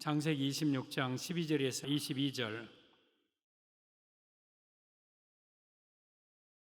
창세기 26장 12절에서 22절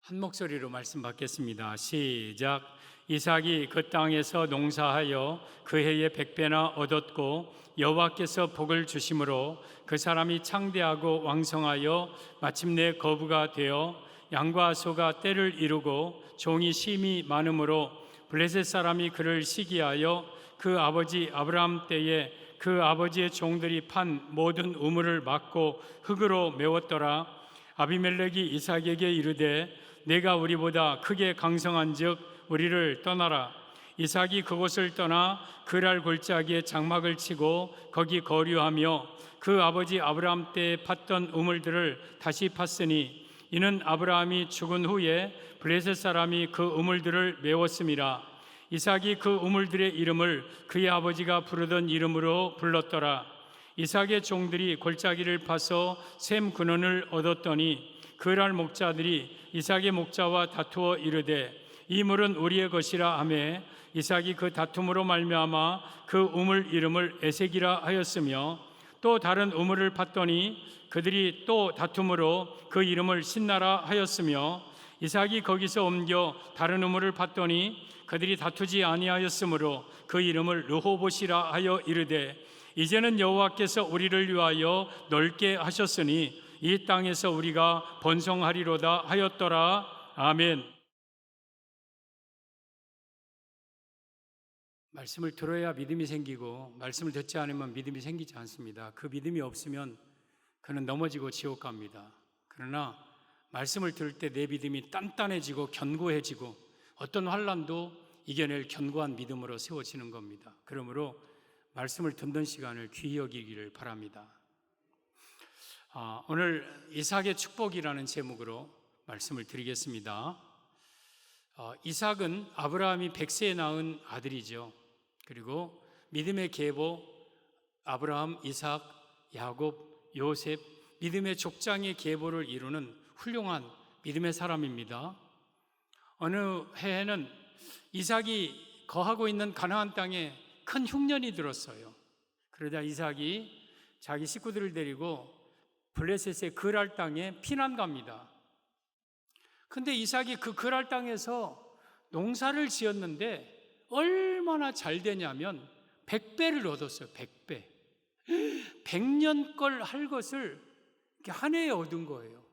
한 목소리로 말씀 받겠습니다. 시작. 이삭이 그 땅에서 농사하여 그 해에 100배나 얻었고 여호와께서 복을 주심으로 그 사람이 창대하고 왕성하여 마침내 거부가 되어 양과 소가 떼를 이루고 종이 심이 많으므로 블레셋 사람이 그를 시기하여 그 아버지 아브라함 때에 그 아버지의 종들이 판 모든 우물을 막고 흙으로 메웠더라. 아비멜렉이 이삭에게 이르되 내가 우리보다 크게 강성한즉 우리를 떠나라. 이삭이 그곳을 떠나 그랄 골짜기에 장막을 치고 거기 거류하며 그 아버지 아브라함 때에 팠던 우물들을 다시 팠으니 이는 아브라함이 죽은 후에 블레셋 사람이 그 우물들을 메웠음이라. 이삭이 그 우물들의 이름을 그의 아버지가 부르던 이름으로 불렀더라. 이삭의 종들이 골짜기를 파서 샘 근원을 얻었더니 그랄 목자들이 이삭의 목자와 다투어 이르되 이 물은 우리의 것이라 하매 이삭이 그 다툼으로 말미암아 그 우물 이름을 에색이라 하였으며 또 다른 우물을 팠더니 그들이 또 다툼으로 그 이름을 신나라 하였으며 이삭이 거기서 옮겨 다른 우물을 팠더니 그들이 다투지 아니하였으므로 그 이름을 르호봇이라 하여 이르되 이제는 여호와께서 우리를 위하여 넓게 하셨으니 이 땅에서 우리가 번성하리로다 하였더라. 아멘. 말씀을 들어야 믿음이 생기고 말씀을 듣지 않으면 믿음이 생기지 않습니다. 그 믿음이 없으면 그는 넘어지고 지옥 갑니다. 그러나 말씀을 들을 때 내 믿음이 단단해지고 견고해지고 어떤 환난도 이겨낼 견고한 믿음으로 세워지는 겁니다. 그러므로 말씀을 듣는 시간을 귀히 여기기를 바랍니다. 오늘 이삭의 축복이라는 제목으로 말씀을 드리겠습니다. 이삭은 아브라함이 100세에 낳은 아들이죠. 그리고 믿음의 계보 아브라함, 이삭, 야곱, 요셉 믿음의 족장의 계보를 이루는 훌륭한 믿음의 사람입니다. 어느 해에는 이삭이 거하고 있는 가나안 땅에 큰 흉년이 들었어요. 그러자 이삭이 자기 식구들을 데리고 블레셋의 그랄 땅에 피난 갑니다. 근데 이삭이 그 그랄 땅에서 농사를 지었는데 얼마나 잘 되냐면 100배를 얻었어요. 100배. 100년 걸 할 것을 한 해에 얻은 거예요.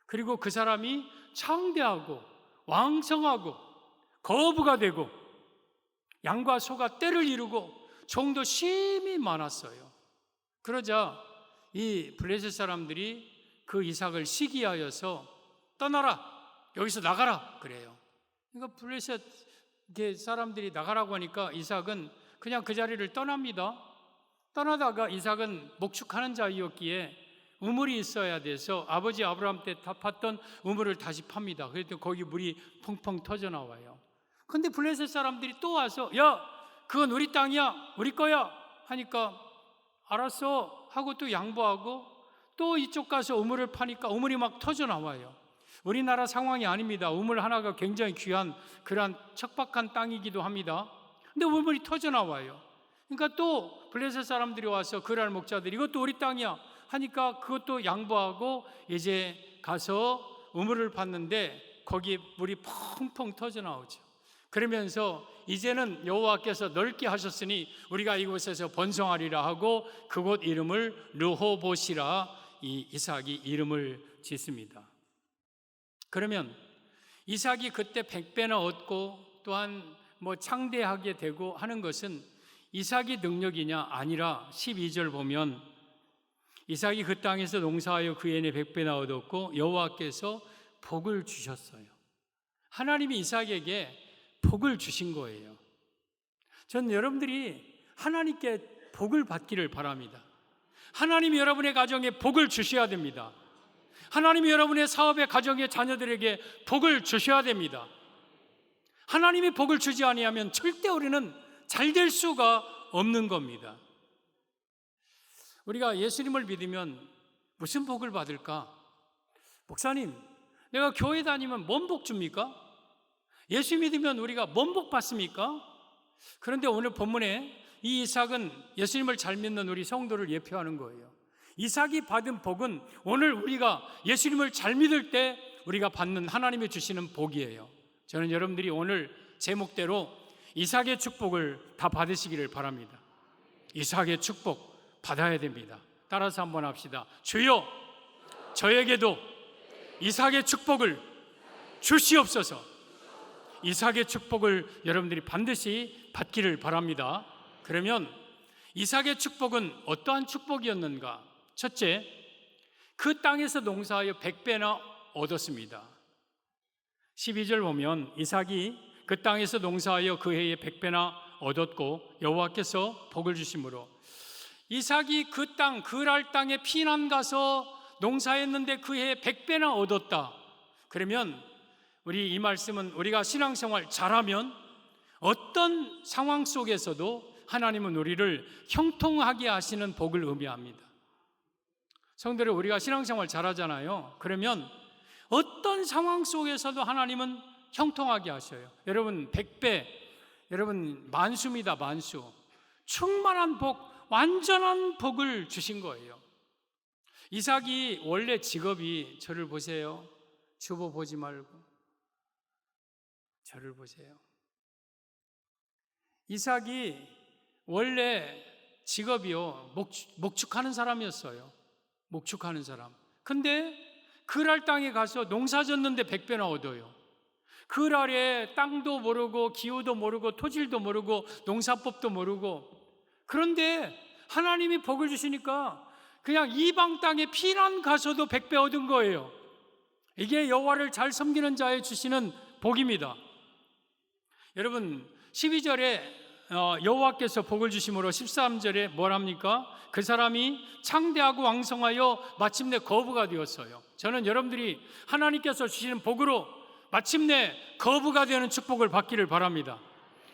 그리고 그 사람이 창대하고 왕성하고 거부가 되고 양과 소가 떼를 이루고 종도 심이 많았어요. 그러자 이 블레셋 사람들이 그 이삭을 시기하여서 떠나라, 여기서 나가라 그래요. 그러니까 블레셋 사람들이 나가라고 하니까 이삭은 그냥 그 자리를 떠납니다. 떠나다가 이삭은 목축하는 자이었기에 우물이 있어야 돼서 아버지 아브라함 때 다 팠던 우물을 다시 팝니다. 그랬더니 거기 물이 펑펑 터져 나와요. 근데 블레셋 사람들이 또 와서 야, 그건 우리 땅이야, 우리 거야 하니까 알았어 하고 또 양보하고 또 이쪽 가서 우물을 파니까 우물이 막 터져 나와요. 우리나라 상황이 아닙니다. 우물 하나가 굉장히 귀한 그러한 척박한 땅이기도 합니다. 근데 우물이 터져 나와요. 그러니까 또 블레셋 사람들이 와서 그랄 목자들이 이것도 우리 땅이야 하니까 그것도 양보하고 이제 가서 우물을 팠는데 거기 물이 펑펑 터져 나오죠. 그러면서 이제는 여호와께서 넓게 하셨으니 우리가 이곳에서 번성하리라 하고 그곳 이름을 르호봇이라 이 이삭이 이름을 짓습니다. 그러면 이삭이 그때 100배나 얻고 또한 창대하게 되고 하는 것은 이삭이 능력이냐? 아니라 12절 보면 이삭이 그 땅에서 농사하여 그 해에 100배나 얻었고 여호와께서 복을 주셨어요. 하나님이 이삭에게 복을 주신 거예요. 전 여러분들이 하나님께 복을 받기를 바랍니다. 하나님이 여러분의 가정에 복을 주셔야 됩니다. 하나님이 여러분의 사업의 가정의 자녀들에게 복을 주셔야 됩니다. 하나님이 복을 주지 아니하면 절대 우리는 잘 될 수가 없는 겁니다. 우리가 예수님을 믿으면 무슨 복을 받을까? 목사님, 내가 교회 다니면 뭔 복 줍니까? 예수 믿으면 우리가 뭔 복 받습니까? 그런데 오늘 본문에 이 이삭은 예수님을 잘 믿는 우리 성도를 예표하는 거예요. 이삭이 받은 복은 오늘 우리가 예수님을 잘 믿을 때 우리가 받는 하나님이 주시는 복이에요. 저는 여러분들이 오늘 제목대로 이삭의 축복을 다 받으시기를 바랍니다. 이삭의 축복 받아야 됩니다. 따라서 한번 합시다. 주여, 저에게도 이삭의 축복을 주시옵소서. 이삭의 축복을 여러분들이 반드시 받기를 바랍니다. 그러면 이삭의 축복은 어떠한 축복이었는가? 첫째, 그 땅에서 농사하여 100배나 얻었습니다. 12절 보면 이삭이 그 땅에서 농사하여 그 해에 100배나 얻었고 여호와께서 복을 주심으로, 이삭이 그 땅, 그랄 땅에 피난 가서 농사했는데 그 해에 100배나 얻었다. 그러면 우리 이 말씀은 우리가 신앙생활 잘하면 어떤 상황 속에서도 하나님은 우리를 형통하게 하시는 복을 의미합니다. 성도들, 우리가 신앙생활 잘하잖아요. 그러면 어떤 상황 속에서도 하나님은 형통하게 하셔요. 여러분 100배, 여러분 만수입니다. 만수. 충만한 복, 완전한 복을 주신 거예요. 이삭이 원래 직업이, 저를 보세요. 주보 보지 말고 저를 보세요. 이삭이 원래 직업이요, 목축하는 사람이었어요. 목축하는 사람. 근데 그랄 땅에 가서 농사 졌는데 100배나 얻어요. 그랄에 땅도 모르고 기후도 모르고 토질도 모르고 농사법도 모르고, 그런데 하나님이 복을 주시니까 그냥 이방 땅에 피난 가서도 100배 얻은 거예요. 이게 여호와를 잘 섬기는 자에 주시는 복입니다. 여러분 12절에 여호와께서 복을 주심으로 13절에 뭐랍니까? 그 사람이 창대하고 왕성하여 마침내 거부가 되었어요. 저는 여러분들이 하나님께서 주시는 복으로 마침내 거부가 되는 축복을 받기를 바랍니다.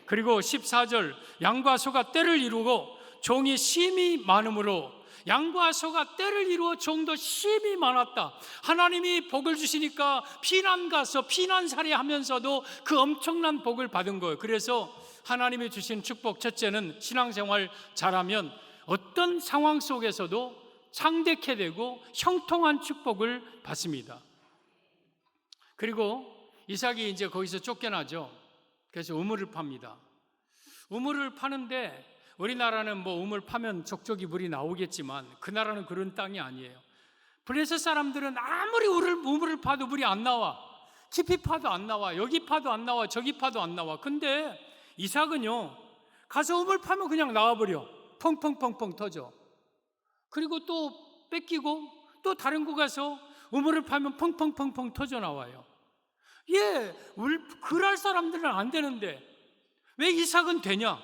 그리고 14절, 양과 소가 떼를 이루고 종이 심이 많음으로, 양과 소가 떼를 이루어 종도 심이 많았다. 하나님이 복을 주시니까 피난 가서 피난살이 하면서도 그 엄청난 복을 받은 거예요. 그래서 하나님이 주신 축복, 첫째는 신앙생활 잘하면 어떤 상황 속에서도 창대케 되고 형통한 축복을 받습니다. 그리고 이삭이 이제 거기서 쫓겨나죠. 그래서 우물을 팝니다. 우물을 파는데 우리나라는 뭐 우물 파면 족족이 물이 나오겠지만 그 나라는 그런 땅이 아니에요. 블레셋 사람들은 아무리 우물을 파도 물이 안 나와. 깊이 파도 안 나와. 여기 파도 안 나와. 저기 파도 안 나와. 근데 이삭은요, 가서 우물 파면 그냥 나와버려. 펑펑펑펑 터져. 그리고 또 뺏기고 또 다른 곳 가서 우물을 파면 펑펑펑펑 터져 나와요. 예, 그럴 사람들은 안 되는데 왜 이삭은 되냐?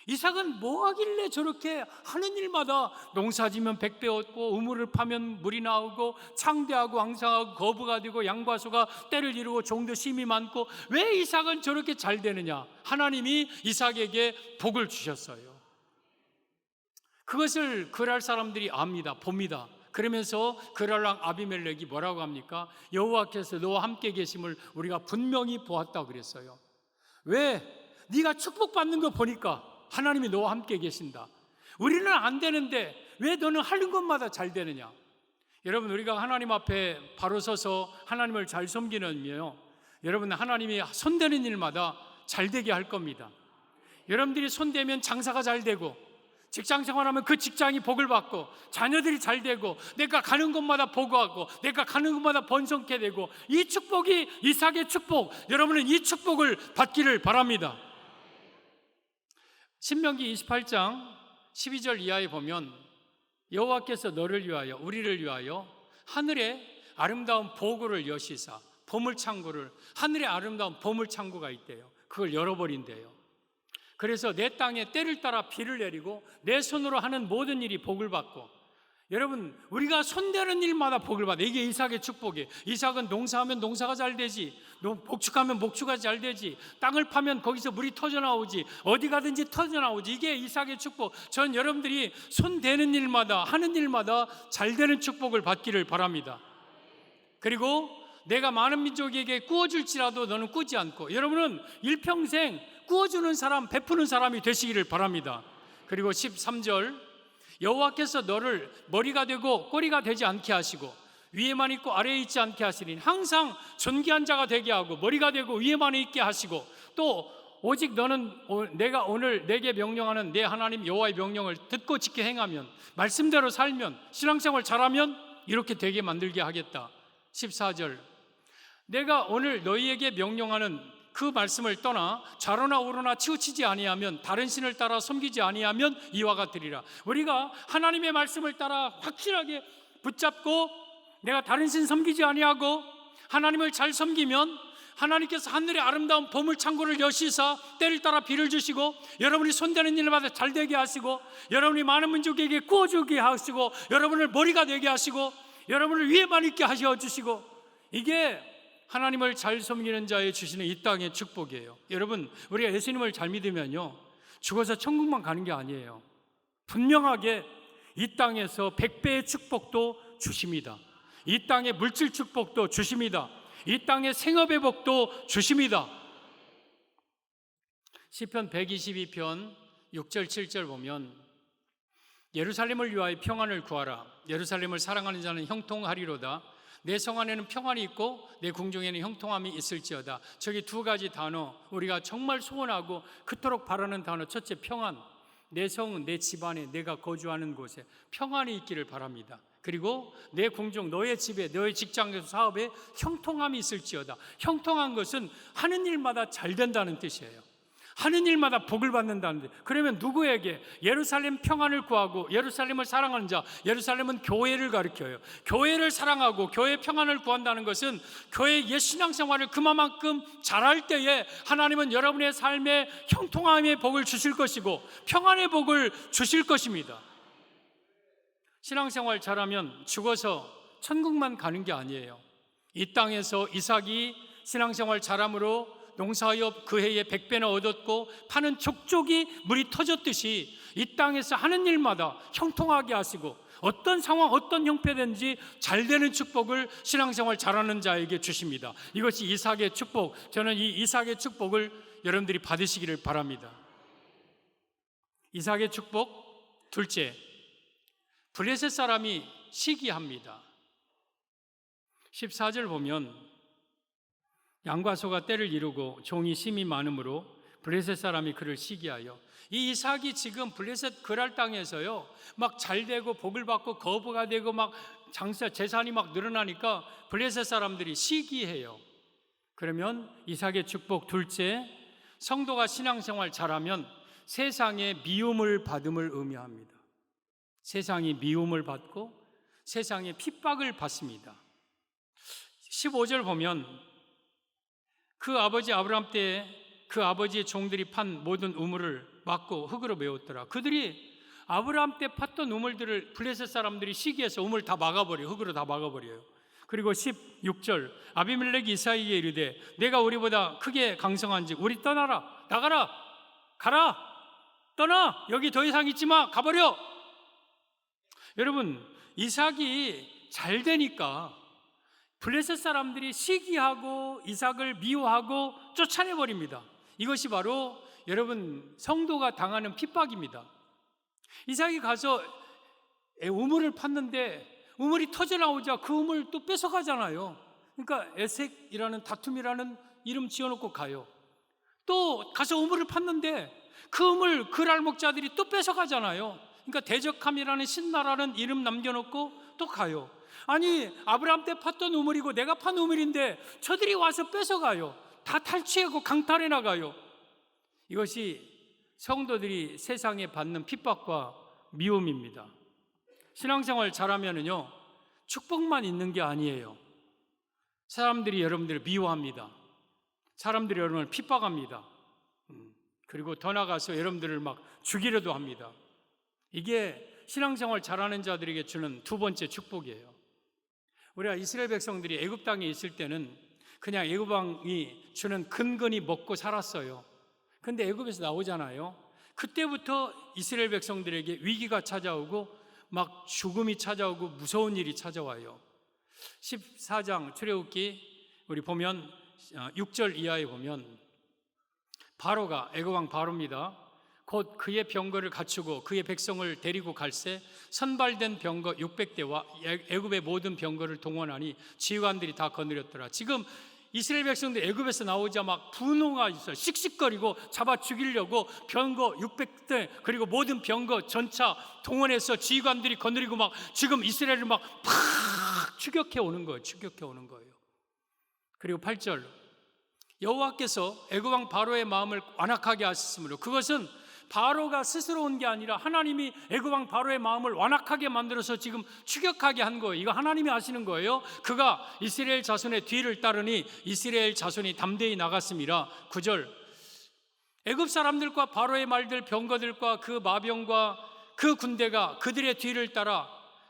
이삭은 뭐 하길래 저렇게 하는 일마다 농사지면 100배 얻고 우물을 파면 물이 나오고 창대하고 왕성하고 거부가 되고 양과 소가 떼를 이루고 종도 심이 많고, 왜 이삭은 저렇게 잘 되느냐? 하나님이 이삭에게 복을 주셨어요. 그것을 그랄 사람들이 압니다. 봅니다. 그러면서 그랄랑 아비멜렉이 뭐라고 합니까? 여호와께서 너와 함께 계심을 우리가 분명히 보았다고 그랬어요. 왜? 네가 축복받는 거 보니까 하나님이 너와 함께 계신다. 우리는 안 되는데 왜 너는 하는 것마다 잘 되느냐? 여러분, 우리가 하나님 앞에 바로 서서 하나님을 잘 섬기면요, 여러분 하나님이 손대는 일마다 잘 되게 할 겁니다. 여러분들이 손대면 장사가 잘 되고, 직장 생활하면 그 직장이 복을 받고, 자녀들이 잘 되고, 내가 가는 곳마다 보고하고, 내가 가는 곳마다 번성케 되고, 이 축복이 이삭의 축복, 여러분은 이 축복을 받기를 바랍니다. 신명기 28장 12절 이하에 보면 여호와께서 너를 위하여, 우리를 위하여 하늘에 아름다운 보고를 여시사, 보물창고를, 하늘에 아름다운 보물창고가 있대요. 그걸 열어버린대요. 그래서 내 땅에 때를 따라 비를 내리고 내 손으로 하는 모든 일이 복을 받고, 여러분 우리가 손대는 일마다 복을 받아. 이게 이삭의 축복이에요. 이삭은 농사하면 농사가 잘 되지, 목축하면 목축가 잘 되지, 땅을 파면 거기서 물이 터져나오지, 어디 가든지 터져나오지. 이게 이삭의 축복. 전 여러분들이 손대는 일마다, 하는 일마다 잘 되는 축복을 받기를 바랍니다. 그리고 내가 많은 민족에게 꾸어줄지라도 너는 꾸지 않고, 여러분은 일평생 구워주는 사람, 베푸는 사람이 되시기를 바랍니다. 그리고 13절, 여호와께서 너를 머리가 되고 꼬리가 되지 않게 하시고 위에만 있고 아래에 있지 않게 하시리니 항상 존귀한 자가 되게 하고 머리가 되고 위에만 있게 하시고 또 오직 너는 내가 오늘 내게 명령하는 내 하나님 여호와의 명령을 듣고 지켜 행하면, 말씀대로 살면, 신앙생활 잘하면 이렇게 되게 만들게 하겠다. 14절, 내가 오늘 너희에게 명령하는 그 말씀을 떠나 좌로나 우로나 치우치지 아니하면, 다른 신을 따라 섬기지 아니하면 이와 같으리라. 우리가 하나님의 말씀을 따라 확실하게 붙잡고 내가 다른 신 섬기지 아니하고 하나님을 잘 섬기면 하나님께서 하늘의 아름다운 보물 창고를 여시사 때를 따라 비를 주시고 여러분이 손대는 일마다 잘 되게 하시고 여러분이 많은 민족에게 구워주게 하시고 여러분을 머리가 되게 하시고 여러분을 위에만 있게 하셔 주시고, 이게 하나님을 잘 섬기는 자에 주시는 이 땅의 축복이에요. 여러분, 우리가 예수님을 잘 믿으면요 죽어서 천국만 가는 게 아니에요. 분명하게 이 땅에서 100배의 축복도 주십니다. 이 땅의 물질 축복도 주십니다. 이 땅의 생업의 복도 주십니다. 시편 122편 6절 7절 보면 예루살렘을 위하여 평안을 구하라. 예루살렘을 사랑하는 자는 형통하리로다. 내 성 안에는 평안이 있고 내 궁중에는 형통함이 있을지어다. 저기 두 가지 단어, 우리가 정말 소원하고 그토록 바라는 단어. 첫째, 평안. 내 성, 내 집안에, 내가 거주하는 곳에 평안이 있기를 바랍니다. 그리고 내 궁중, 너의 집에, 너의 직장에서 사업에 형통함이 있을지어다. 형통한 것은 하는 일마다 잘 된다는 뜻이에요. 하는 일마다 복을 받는다는 뜻. 그러면 누구에게? 예루살렘 평안을 구하고 예루살렘을 사랑하는 자. 예루살렘은 교회를 가리켜요. 교회를 사랑하고 교회 평안을 구한다는 것은 교회의 옛 신앙생활을 그만큼 잘할 때에 하나님은 여러분의 삶에 형통함의 복을 주실 것이고 평안의 복을 주실 것입니다. 신앙생활 잘하면 죽어서 천국만 가는 게 아니에요. 이 땅에서 이삭이 신앙생활 잘함으로 농사업 그 해에 100배나 얻었고 파는 족족이 물이 터졌듯이 이 땅에서 하는 일마다 형통하게 하시고 어떤 상황, 어떤 형편든지 잘 되는 축복을 신앙생활 잘하는 자에게 주십니다. 이것이 이삭의 축복. 저는 이 이삭의 축복을 여러분들이 받으시기를 바랍니다. 이삭의 축복 둘째, 블레셋 사람이 시기합니다. 14절 보면 양과 소가 떼를 이루고 종이 심이 많으므로 블레셋 사람이 그를 시기하여. 이 이삭이 지금 블레셋 그랄 땅에서요 막 잘되고 복을 받고 거부가 되고 막 장사 재산이 막 늘어나니까 블레셋 사람들이 시기해요. 그러면 이삭의 축복 둘째, 성도가 신앙생활 잘하면 세상에 미움을 받음을 의미합니다. 세상이 미움을 받고 세상에 핍박을 받습니다. 15절 보면 그 아버지 아브라함 때 그 아버지의 종들이 판 모든 우물을 막고 흙으로 메웠더라. 그들이 아브라함 때 팠던 우물들을 블레셋 사람들이 시기해서 우물 다 막아버려요. 흙으로 다 막아버려요. 그리고 16절, 아비멜렉이 이삭에게 이르되 내가 우리보다 크게 강성한즉 우리 떠나라. 나가라. 가라. 떠나. 여기 더 이상 있지 마. 가버려. 여러분, 이삭이 잘 되니까 블레셋 사람들이 시기하고 이삭을 미워하고 쫓아내버립니다. 이것이 바로 여러분 성도가 당하는 핍박입니다. 이삭이 가서 우물을 팠는데 우물이 터져나오자 그 우물 또 뺏어가잖아요. 그러니까 에색이라는 다툼이라는 이름 지어놓고 가요. 또 가서 우물을 팠는데 그 우물 그 알목자들이 또 뺏어가잖아요. 그러니까 대적함이라는 신나라는 이름 남겨놓고 또 가요. 아니 아브라함 때 팠던 우물이고 내가 판 우물인데 저들이 와서 뺏어가요. 다 탈취하고 강탈해 나가요. 이것이 성도들이 세상에 받는 핍박과 미움입니다. 신앙생활 잘하면은요 축복만 있는 게 아니에요. 사람들이 여러분들을 미워합니다. 사람들이 여러분을 핍박합니다. 그리고 더 나가서 여러분들을 막 죽이려도 합니다. 이게 신앙생활 잘하는 자들에게 주는 두 번째 축복이에요. 우리가 이스라엘 백성들이 애굽 땅에 있을 때는 그냥 애굽 왕이 주는 근근히 먹고 살았어요. 근데 애굽에서 나오잖아요. 그때부터 이스라엘 백성들에게 위기가 찾아오고 막 죽음이 찾아오고 무서운 일이 찾아와요. 14장 출애굽기 우리 보면 6절 이하에 보면 바로가 애굽 왕 바로입니다. 곧 그의 병거를 갖추고 그의 백성을 데리고 갈새 선발된 병거 600대와 애굽의 모든 병거를 동원하니 지휘관들이 다 거느렸더라. 지금 이스라엘 백성들 애굽에서 나오자 막 분노가 있어요. 씩씩거리고 잡아 죽이려고 병거 600대 그리고 모든 병거 전차 동원해서 지휘관들이 거느리고 막 지금 이스라엘을 막 팍 추격해 오는 거예요. 추격해 오는 거예요. 그리고 8절 여호와께서 애굽 왕 바로의 마음을 완악하게 하셨으므로, 그것은 바로가 스스로 온 게 아니라 하나님이 애굽 왕 바로의 마음을 완악하게 만들어서 지금 추격하게 한 거예요. 이거 하나님이 하시는 거예요. 그가 이스라엘 자손의 뒤를 따르니 이스라엘 자손이 담대히 나갔습니다. 9절 애굽 사람들과 바로의 말들 병거들과 그 마병과 그 군대가 그들의 뒤를 따라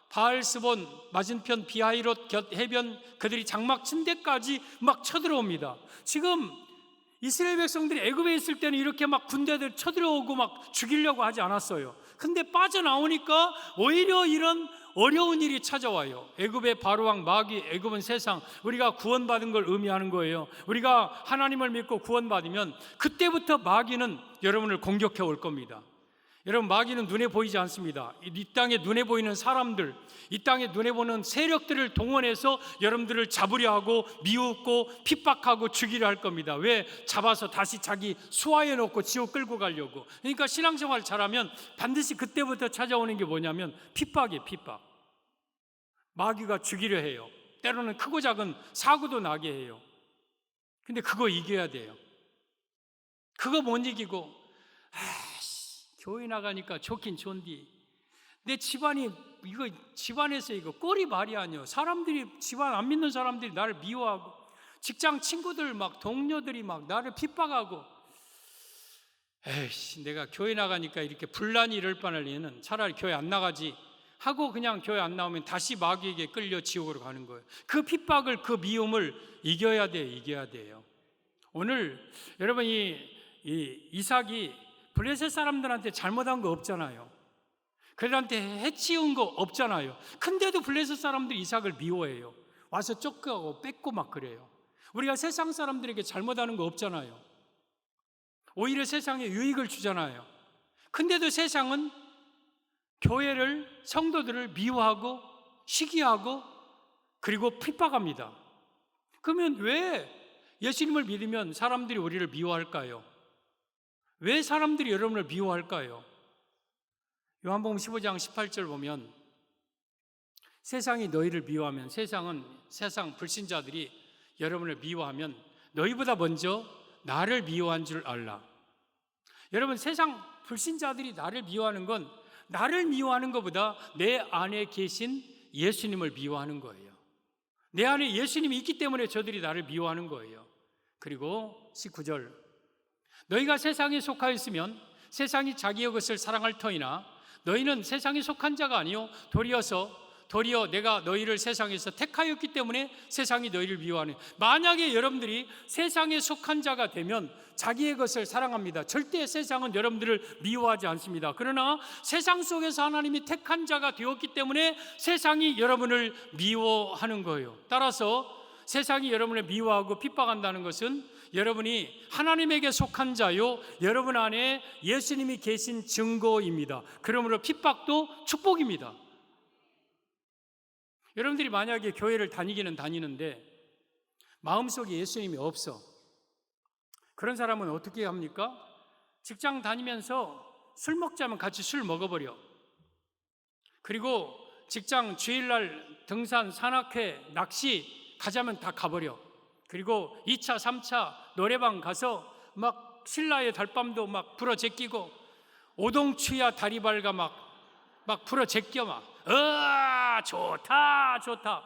바알스본 맞은편 비하이롯 곁 해변 그들이 장막 친 데까지 막 쳐들어옵니다. 지금 이스라엘 백성들이 애굽에 있을 때는 이렇게 막 군대들 쳐들어오고 막 죽이려고 하지 않았어요. 근데 빠져나오니까 오히려 이런 어려운 일이 찾아와요. 애굽의 바로왕 마귀, 애굽은 세상, 우리가 구원받은 걸 의미하는 거예요. 우리가 하나님을 믿고 구원받으면 그때부터 마귀는 여러분을 공격해 올 겁니다. 여러분, 마귀는 눈에 보이지 않습니다. 이 땅에 눈에 보이는 사람들, 이 땅에 눈에 보는 세력들을 동원해서 여러분들을 잡으려 하고 미웃고 핍박하고 죽이려 할 겁니다. 왜? 잡아서 다시 자기 수하에 놓고 지옥 끌고 가려고. 그러니까 신앙생활 잘하면 반드시 그때부터 찾아오는 게 뭐냐면 핍박이에요. 핍박. 마귀가 죽이려 해요. 때로는 크고 작은 사고도 나게 해요. 근데 그거 이겨야 돼요. 그거 못 이기고 교회 나가니까 좋긴 좋은디 내 집안이 이거 집안에서 이거 꼴이 말이 아니요. 사람들이 집안 안 믿는 사람들이 나를 미워하고 직장 친구들 막 동료들이 막 나를 핍박하고 에이씨 내가 교회 나가니까 이렇게 분란이 이럴 바에는 차라리 교회 안 나가지 하고 그냥 교회 안 나오면 다시 마귀에게 끌려 지옥으로 가는 거예요. 그 핍박을 그 미움을 이겨야 돼요. 이겨야 돼요. 오늘 여러분이 이삭이 블레셋 사람들한테 잘못한 거 없잖아요. 그들한테 해치운 거 없잖아요. 근데도 블레셋 사람들이 이삭을 미워해요. 와서 쫓겨가고 뺏고 막 그래요. 우리가 세상 사람들에게 잘못하는 거 없잖아요. 오히려 세상에 유익을 주잖아요. 근데도 세상은 교회를, 성도들을 미워하고 시기하고 그리고 핍박합니다. 그러면 왜 예수님을 믿으면 사람들이 우리를 미워할까요? 왜 사람들이 여러분을 미워할까요? 요한복음 15장 18절 보면 세상이 너희를 미워하면, 세상 불신자들이 여러분을 미워하면 너희보다 먼저 나를 미워한 줄 알라. 여러분, 세상 불신자들이 나를 미워하는 건 나를 미워하는 것보다 내 안에 계신 예수님을 미워하는 거예요. 내 안에 예수님이 있기 때문에 저들이 나를 미워하는 거예요. 그리고 19절 너희가 세상에 속하였으면 세상이 자기의 것을 사랑할 터이나 너희는 세상에 속한 자가 아니요 도리어 내가 너희를 세상에서 택하였기 때문에 세상이 너희를 미워하네. 만약에 여러분들이 세상에 속한 자가 되면 자기의 것을 사랑합니다. 절대 세상은 여러분들을 미워하지 않습니다. 그러나 세상 속에서 하나님이 택한 자가 되었기 때문에 세상이 여러분을 미워하는 거예요. 따라서 세상이 여러분을 미워하고 핍박한다는 것은 여러분이 하나님에게 속한 자요, 여러분 안에 예수님이 계신 증거입니다. 그러므로 핍박도 축복입니다. 여러분들이 만약에 교회를 다니기는 다니는데 마음속에 예수님이 없어. 그런 사람은 어떻게 합니까? 직장 다니면서 술 먹자면 같이 술 먹어버려. 그리고 직장 주일날 등산, 산악회, 낚시 가자면 다 가버려. 그리고 2차, 3차 노래방 가서 막 신라의 달밤도 막 불어 제끼고 오동추야 다리 발가 막 불어 제껴 막 좋다.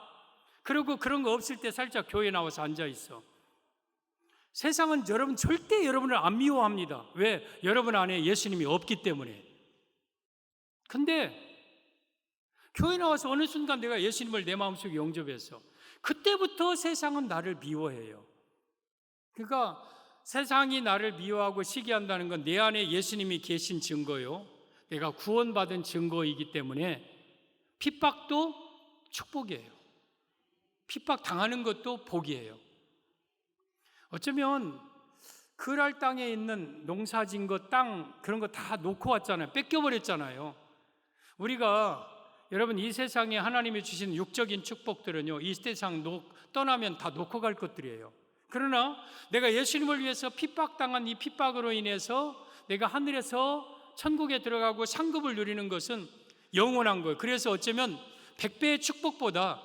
그리고 그런 거 없을 때 살짝 교회 나와서 앉아 있어. 세상은 여러분 절대 여러분을 안 미워합니다. 왜? 여러분 안에 예수님이 없기 때문에. 근데 교회 나와서 어느 순간 내가 예수님을 내 마음속에 영접해서 그때부터 세상은 나를 미워해요. 그러니까 세상이 나를 미워하고 시기한다는 건 내 안에 예수님이 계신 증거요, 내가 구원받은 증거이기 때문에 핍박도 축복이에요. 핍박 당하는 것도 복이에요. 어쩌면 그랄 땅에 있는 농사진 거, 땅 그런 거 다 놓고 왔잖아요. 뺏겨버렸잖아요. 우리가 여러분 이 세상에 하나님이 주신 육적인 축복들은요, 이 세상 떠나면 다 놓고 갈 것들이에요. 그러나 내가 예수님을 위해서 핍박당한 이 핍박으로 인해서 내가 하늘에서 천국에 들어가고 상급을 누리는 것은 영원한 거예요. 그래서 어쩌면 100배의 축복보다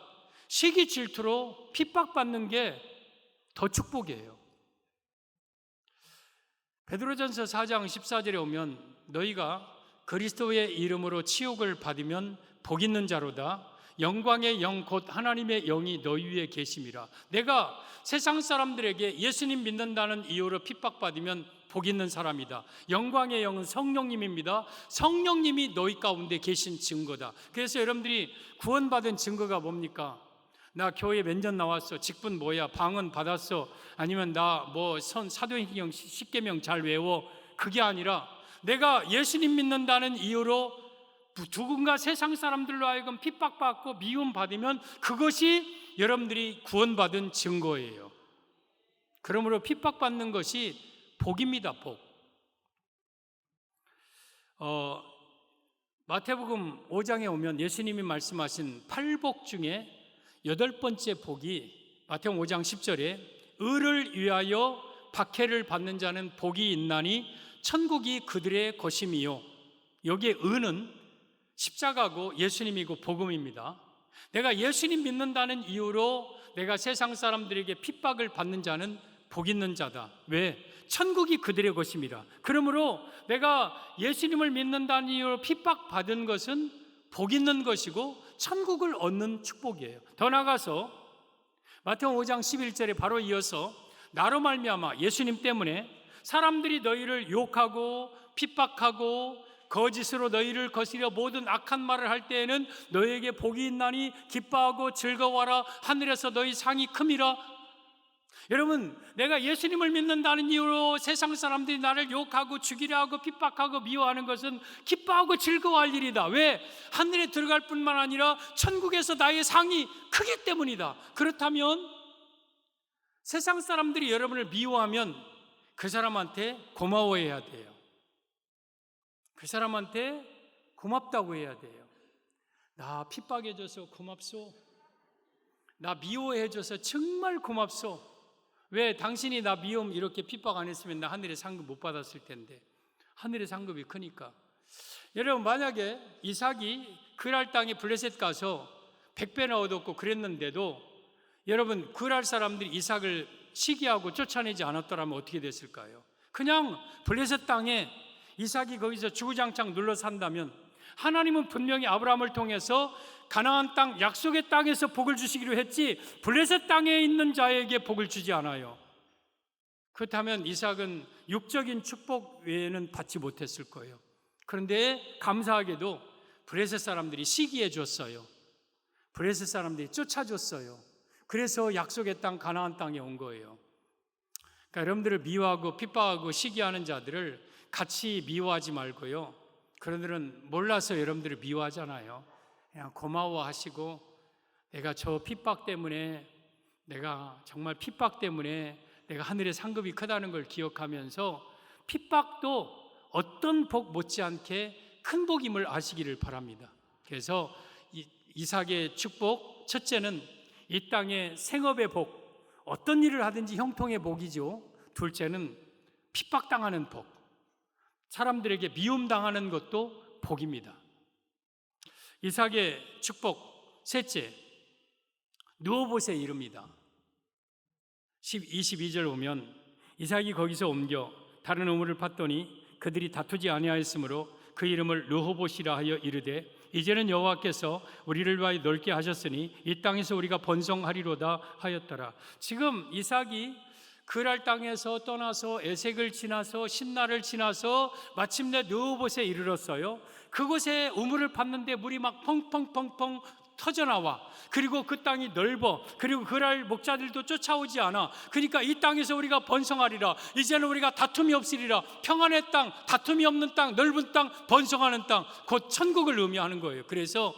시기 질투로 핍박받는 게 더 축복이에요. 베드로전서 4장 14절에 오면 너희가 그리스도의 이름으로 치욕을 받으면 복 있는 자로다. 영광의 영 곧 하나님의 영이 너희 위에 계심이라. 내가 세상 사람들에게 예수님 믿는다는 이유로 핍박받으면 복 있는 사람이다. 영광의 영은 성령님입니다. 성령님이 너희 가운데 계신 증거다. 그래서 여러분들이 구원받은 증거가 뭡니까? 나 교회 몇 년 나왔어. 직분 뭐야? 방언 받았어. 아니면 나 사도행전 10계명 잘 외워. 그게 아니라 내가 예수님 믿는다는 이유로 누군가 세상 사람들로 하여금 핍박받고 미움받으면 그것이 여러분들이 구원받은 증거예요. 그러므로 핍박받는 것이 복입니다. 복. 마태복음 5장에 오면 예수님이 말씀하신 8복 중에 8번째 복이 마태복음 5장 10절에 의를 위하여 박해를 받는 자는 복이 있나니 천국이 그들의 것임이요. 여기에 의는 십자가고 예수님이고 복음입니다. 내가 예수님 믿는다는 이유로 내가 세상 사람들에게 핍박을 받는 자는 복 있는 자다. 왜? 천국이 그들의 것입니다. 그러므로 내가 예수님을 믿는다는 이유로 핍박받은 것은 복 있는 것이고 천국을 얻는 축복이에요. 더 나아가서 마태복음 5장 11절에 바로 이어서 나로 말미암아 예수님 때문에 사람들이 너희를 욕하고 핍박하고 거짓으로 너희를 거스려 모든 악한 말을 할 때에는 너희에게 복이 있나니 기뻐하고 즐거워하라. 하늘에서 너희 상이 큼이라. 여러분, 내가 예수님을 믿는다는 이유로 세상 사람들이 나를 욕하고 죽이려 하고 핍박하고 미워하는 것은 기뻐하고 즐거워할 일이다. 왜? 하늘에 들어갈 뿐만 아니라 천국에서 나의 상이 크기 때문이다. 그렇다면 세상 사람들이 여러분을 미워하면 그 사람한테 고마워해야 돼요. 그 사람한테 고맙다고 해야 돼요. 나 핍박해줘서 고맙소. 나 미워해줘서 정말 고맙소. 왜? 당신이 나 미움 이렇게 핍박 안 했으면 나 하늘의 상급 못 받았을 텐데. 하늘의 상급이 크니까. 여러분, 만약에 이삭이 그랄 땅에 블레셋 가서 100배나 얻었고 그랬는데도 여러분, 그랄 사람들이 이삭을 시기하고 쫓아내지 않았더라면 어떻게 됐을까요? 그냥 블레셋 땅에 이삭이 거기서 주구장창 눌러 산다면 하나님은 분명히 아브라함을 통해서 가나안 땅, 약속의 땅에서 복을 주시기로 했지 블레셋 땅에 있는 자에게 복을 주지 않아요. 그렇다면 이삭은 육적인 축복 외에는 받지 못했을 거예요. 그런데 감사하게도 블레셋 사람들이 시기해 줬어요. 블레셋 사람들이 쫓아줬어요. 그래서 약속의 땅 가나안 땅에 온 거예요. 그러니까 여러분들을 미워하고 핍박하고 시기하는 자들을 같이 미워하지 말고요. 그런들은 몰라서 여러분들을 미워하잖아요. 그냥 고마워하시고 내가 저 핍박 때문에 내가 정말 핍박 때문에 내가 하늘의 상급이 크다는 걸 기억하면서 핍박도 어떤 복 못지않게 큰 복임을 아시기를 바랍니다. 그래서 이삭의 축복, 첫째는 이 땅의 생업의 복, 어떤 일을 하든지 형통의 복이죠. 둘째는 핍박당하는 복, 사람들에게 미움당하는 것도 복입니다. 이삭의 축복, 셋째, 느오봇에 이릅니다. 22절 보면 이삭이 거기서 옮겨 다른 우물을 팠더니 그들이 다투지 아니하였으므로 그 이름을 르호봇이라 하여 이르되 이제는 여호와께서 우리를 위하여 넓게 하셨으니 이 땅에서 우리가 번성하리로다 하였더라. 지금 이삭이 그랄 땅에서 떠나서 에색을 지나서 신나를 지나서 마침내 르호봇에 이르렀어요. 그곳에 우물을 팠는데 물이 막 펑펑펑펑 터져나와. 그리고 그 땅이 넓어. 그리고 그랄 목자들도 쫓아오지 않아. 그러니까 이 땅에서 우리가 번성하리라. 이제는 우리가 다툼이 없으리라. 평안의 땅, 다툼이 없는 땅, 넓은 땅, 번성하는 땅, 곧 천국을 의미하는 거예요. 그래서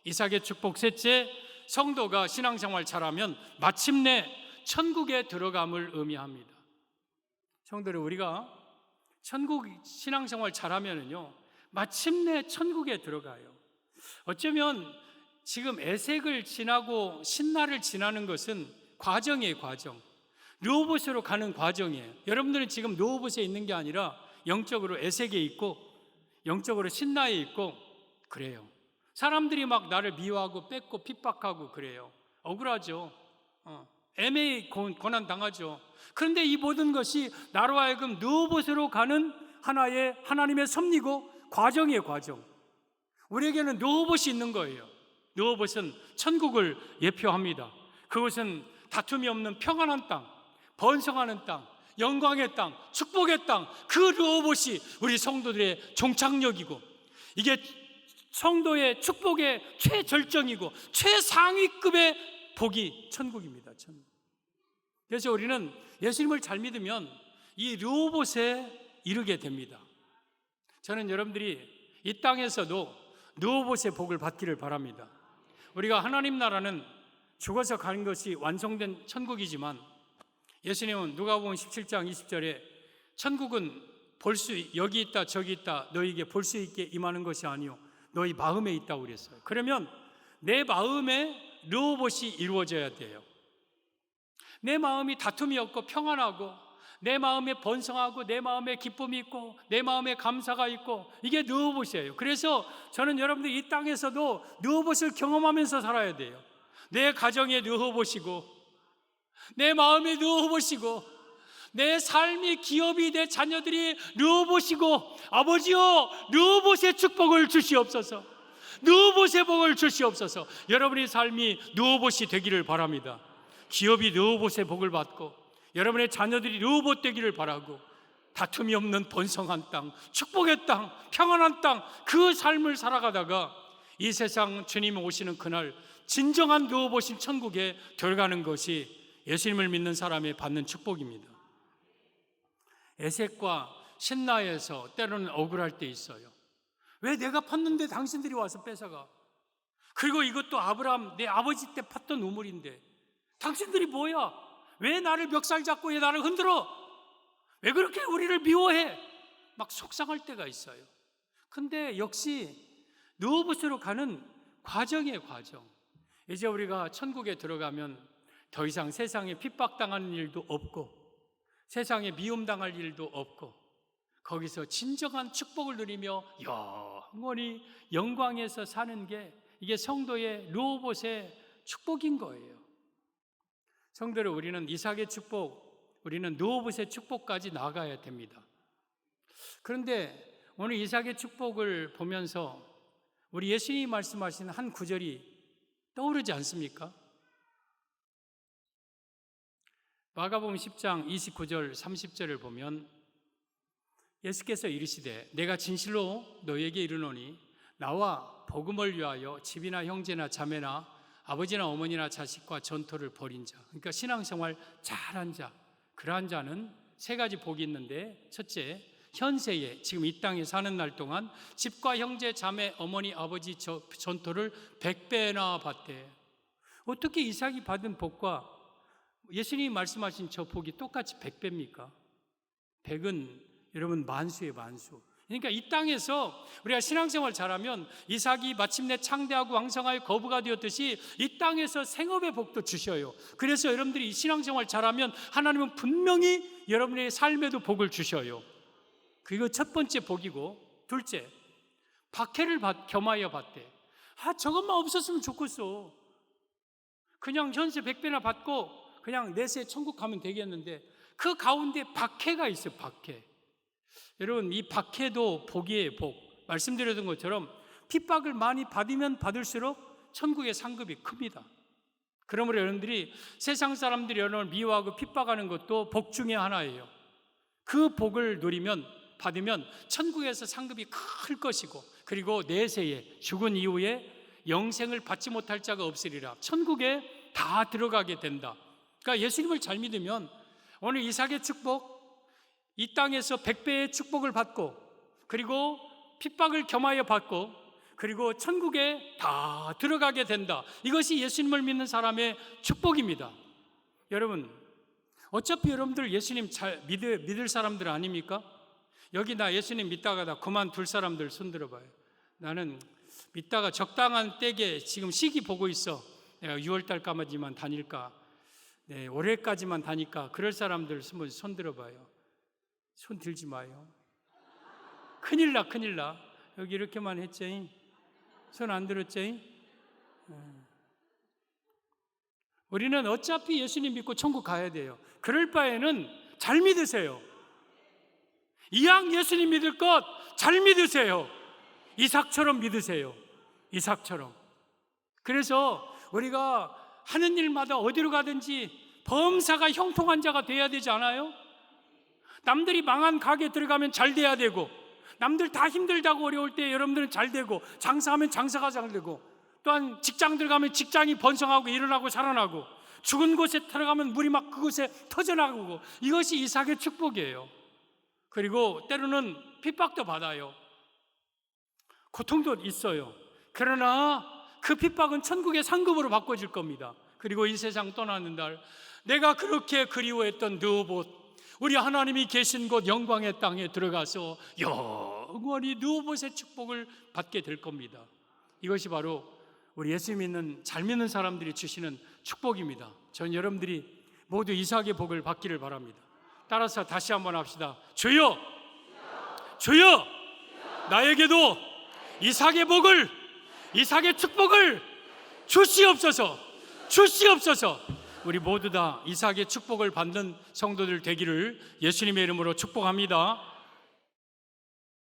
이삭의 축복 셋째, 성도가 신앙생활 잘하면 마침내 천국에 들어감을 의미합니다. 성도들, 우리가 천국 신앙생활 잘하면은요, 마침내 천국에 들어가요. 어쩌면 지금 에색을 지나고 신날을 지나는 것은 과정이에요, 과정. 르호봇으로 가는 과정이에요. 여러분들은 지금 르호봇에 있는 게 아니라 영적으로 에색에 있고 영적으로 신나에 있고 그래요. 사람들이 막 나를 미워하고 뺏고 핍박하고 그래요. 억울하죠. 애매히 고난 당하죠. 그런데 이 모든 것이 나로 하여금 르호봇으로 가는 하나의 하나님의 섭리고 과정이에요, 과정. 우리에게는 르호봇이 있는 거예요. 르호봇은 천국을 예표합니다. 그것은 다툼이 없는 평안한 땅, 번성하는 땅, 영광의 땅, 축복의 땅, 그 르호봇이 우리 성도들의 종착역이고, 이게 성도의 축복의 최절정이고 최상위급의 복이 천국입니다. 천국. 그래서 우리는 예수님을 잘 믿으면 이 르호봇에 이르게 됩니다. 저는 여러분들이 이 땅에서도 르호봇의 복을 받기를 바랍니다. 우리가 하나님 나라는 죽어서 가는 것이 완성된 천국이지만, 예수님은 누가복음 17장 20절에 천국은 여기 있다 저기 있다 너희에게 볼 수 있게 임하는 것이 아니요 너희 마음에 있다고 그랬어요. 그러면 내 마음에 르호봇이 이루어져야 돼요. 내 마음이 다툼이 없고 평안하고, 내 마음에 번성하고, 내 마음에 기쁨이 있고, 내 마음에 감사가 있고, 이게 르호봇이에요. 그래서 저는 여러분들 이 땅에서도 르호봇을 경험하면서 살아야 돼요. 내 가정에 르호봇이고, 내 마음에 르호봇이고, 내 삶이 기업이 내 자녀들이 르호봇이고, 아버지여 르호봇의 축복을 주시옵소서, 르호봇의 복을 주시옵소서. 여러분의 삶이 르호봇이 되기를 바랍니다. 기업이 르호봇의 복을 받고, 여러분의 자녀들이 르호봇 되기를 바라고, 다툼이 없는 번성한 땅, 축복의 땅, 평안한 땅, 그 삶을 살아가다가 이 세상 주님이 오시는 그날 진정한 르호봇인 천국에 들어가는 것이 예수님을 믿는 사람이 받는 축복입니다. 에색과 신나에서 때로는 억울할 때 있어요. 왜 내가 팠는데 당신들이 와서 뺏어가? 그리고 이것도 아브라함 내 아버지 때 팠던 우물인데 당신들이 뭐야? 왜 나를 멱살 잡고 왜 나를 흔들어? 왜 그렇게 우리를 미워해? 막 속상할 때가 있어요. 근데 역시 르호봇으로 가는 과정이에요, 과정. 이제 우리가 천국에 들어가면 더 이상 세상에 핍박당하는 일도 없고, 세상에 미움당할 일도 없고, 거기서 진정한 축복을 누리며 영원히 영광에서 사는 게 이게 성도의 르호봇의 축복인 거예요. 성도들, 우리는 이삭의 축복, 우리는 르호봇의 축복까지 나아가야 됩니다. 그런데 오늘 이삭의 축복을 보면서 우리 예수님이 말씀하신 한 구절이 떠오르지 않습니까? 마가복음 10장 29절 30절을 보면 예수께서 이르시되 내가 진실로 너희에게 이르노니 나와 복음을 위하여 집이나 형제나 자매나 아버지나 어머니나 자식과 전토를 벌인 자, 그러니까 신앙생활 잘한 자, 그러한 자는 세 가지 복이 있는데, 첫째, 현세에 지금 이 땅에 사는 날 동안 집과 형제 자매 어머니 아버지 전토를 100배나 받대. 어떻게 이삭이 받은 복과 예수님이 말씀하신 저 복이 똑같이 100배입니까? 100은 여러분 만수의 만수. 그러니까 이 땅에서 우리가 신앙생활 잘하면 이삭이 마침내 창대하고 왕성하여 거부가 되었듯이 이 땅에서 생업의 복도 주셔요. 그래서 여러분들이 이 신앙생활 잘하면 하나님은 분명히 여러분의 삶에도 복을 주셔요. 그리고 첫 번째 복이고, 둘째, 박해를 겸하여 받대. 저것만 없었으면 좋겠어. 그냥 현세 100배나 받고 그냥 내세 천국 가면 되겠는데, 그 가운데 박해가 있어요. 박해. 여러분, 이 박해도 복이에요. 복. 말씀드렸던 것처럼 핍박을 많이 받으면 받을수록 천국의 상급이 큽니다. 그러므로 여러분들이 세상 사람들이 여러분을 미워하고 핍박하는 것도 복 중에 하나예요. 그 복을 받으면 천국에서 상급이 클 것이고, 그리고 내세에 죽은 이후에 영생을 받지 못할 자가 없으리라. 천국에 다 들어가게 된다. 그러니까 예수님을 잘 믿으면 오늘 이삭의 축복, 이 땅에서 100배의 축복을 받고, 그리고 핍박을 겸하여 받고, 그리고 천국에 다 들어가게 된다. 이것이 예수님을 믿는 사람의 축복입니다. 여러분, 어차피 여러분들 예수님 잘 믿을 사람들 아닙니까? 여기 나 예수님 믿다가 나 그만둘 사람들 손들어 봐요. 나는 믿다가 적당한 때에 지금 시기 보고 있어. 내가 6월 달까지만 다닐까? 네, 올해까지만 다닐까? 그럴 사람들 손들어 봐요. 손 들지 마요. 큰일 나, 큰일 나. 여기 이렇게만 했지? 손 안 들었지? 우리는 어차피 예수님 믿고 천국 가야 돼요. 그럴 바에는 잘 믿으세요. 이왕 예수님 믿을 것 잘 믿으세요. 이삭처럼 믿으세요. 이삭처럼. 그래서 우리가 하는 일마다 어디로 가든지 범사가 형통한 자가 돼야 되지 않아요? 남들이 망한 가게 들어가면 잘 돼야 되고, 남들 다 힘들다고 어려울 때 여러분들은 잘 되고, 장사하면 장사가 잘 되고, 또한 직장 들어가면 직장이 번성하고 일어나고 살아나고, 죽은 곳에 들어가면 물이 막 그곳에 터져나가고, 이것이 이삭의 축복이에요. 그리고 때로는 핍박도 받아요. 고통도 있어요. 그러나 그 핍박은 천국의 상급으로 바꿔질 겁니다. 그리고 이 세상 떠나는 날, 내가 그렇게 그리워했던 느봇, 우리 하나님이 계신 곳 영광의 땅에 들어가서 영원히 느봇의 축복을 받게 될 겁니다. 이것이 바로 우리 예수 믿는 잘 믿는 사람들이 주시는 축복입니다. 전 여러분들이 모두 이삭의 복을 받기를 바랍니다. 따라서 다시 한번 합시다. 주여, 주여, 나에게도 이삭의 복을, 이삭의 축복을 주시옵소서, 주시옵소서. 우리 모두 다 이삭의 축복을 받는 성도들 되기를 예수님의 이름으로 축복합니다.